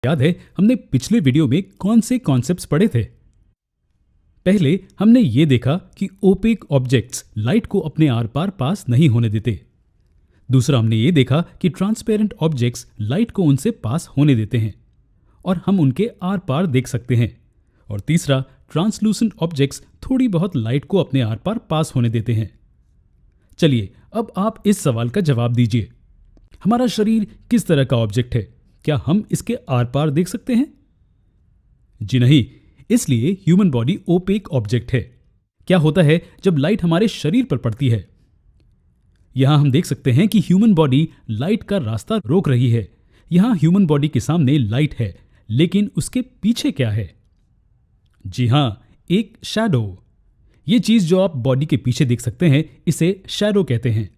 याद है हमने पिछले वीडियो में कौन से कॉन्सेप्ट्स पढ़े थे? पहले हमने ये देखा कि ओपेक ऑब्जेक्ट्स लाइट को अपने आर पार पास नहीं होने देते। दूसरा हमने ये देखा कि ट्रांसपेरेंट ऑब्जेक्ट्स लाइट को उनसे पास होने देते हैं और हम उनके आर पार देख सकते हैं। और तीसरा, ट्रांसलूसेंट ऑब्जेक्ट्स थोड़ी बहुत लाइट को अपने आर पार पास होने देते हैं। चलिए अब आप इस सवाल का जवाब दीजिए, हमारा शरीर किस तरह का ऑब्जेक्ट है? क्या हम इसके आर पार देख सकते हैं? जी नहीं, इसलिए ह्यूमन बॉडी ओपेक ऑब्जेक्ट है। क्या होता है जब लाइट हमारे शरीर पर पड़ती है? यहां हम देख सकते हैं कि ह्यूमन बॉडी लाइट का रास्ता रोक रही है। यहां ह्यूमन बॉडी के सामने लाइट है, लेकिन उसके पीछे क्या है? जी हां, एक शैडो। ये चीज जो आप बॉडी के पीछे देख सकते हैं, इसे शैडो कहते हैं।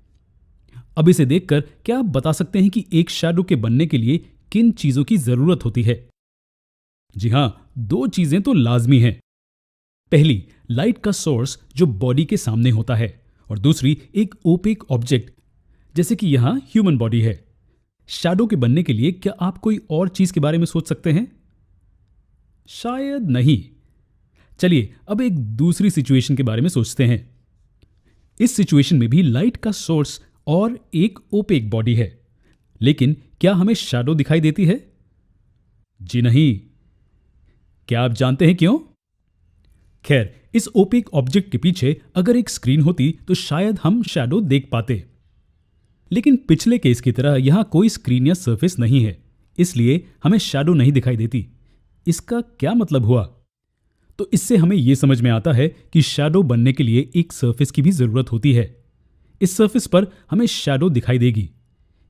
अब इसे देखकर क्या आप बता सकते हैं कि एक शैडो के बनने के लिए किन चीजों की जरूरत होती है? जी हां, दो चीजें तो लाजमी हैं। पहली, लाइट का सोर्स जो बॉडी के सामने होता है, और दूसरी एक ओपेक ऑब्जेक्ट जैसे कि यहां ह्यूमन बॉडी है। शैडो के बनने के लिए क्या आप कोई और चीज के बारे में सोच सकते हैं? शायद नहीं। चलिए अब एक दूसरी सिचुएशन के बारे में सोचते हैं। इस सिचुएशन में भी लाइट का सोर्स और एक ओपेक बॉडी है, लेकिन क्या हमें शैडो दिखाई देती है? जी नहीं। क्या आप जानते हैं क्यों? खैर, इस ओपेक ऑब्जेक्ट के पीछे अगर एक स्क्रीन होती तो शायद हम शैडो देख पाते, लेकिन पिछले केस की तरह यहां कोई स्क्रीन या सरफेस नहीं है, इसलिए हमें शैडो नहीं दिखाई देती। इसका क्या मतलब हुआ? तो इससे हमें यह समझ में आता है कि शैडो बनने के लिए एक सरफेस की भी जरूरत होती है। इस सरफेस पर हमें शैडो दिखाई देगी।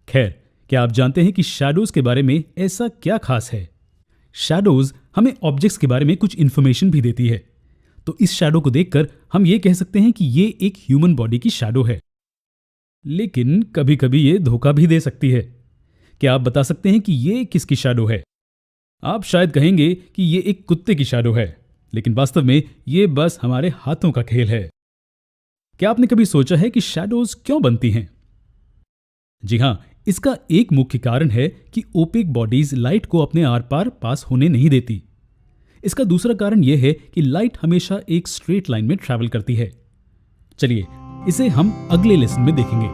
खैर, क्या आप जानते हैं कि शैडोज के बारे में ऐसा क्या खास है? शैडोज हमें ऑब्जेक्ट्स के बारे में कुछ इंफॉर्मेशन भी देती है। तो इस शैडो को देखकर हम ये कह सकते हैं कि ये एक ह्यूमन बॉडी की शैडो है, लेकिन कभी कभी ये धोखा भी दे सकती है। क्या आप बता सकते हैं कि ये किसकी शैडो है? आप शायद कहेंगे कि ये एक कुत्ते की शैडो है, लेकिन वास्तव में ये बस हमारे हाथों का खेल है। क्या आपने कभी सोचा है कि शैडोज क्यों बनती हैं? जी हां, इसका एक मुख्य कारण है कि ओपेक बॉडीज लाइट को अपने आर पार पास होने नहीं देती। इसका दूसरा कारण यह है कि लाइट हमेशा एक स्ट्रेट लाइन में ट्रैवल करती है। चलिए इसे हम अगले लेसन में देखेंगे।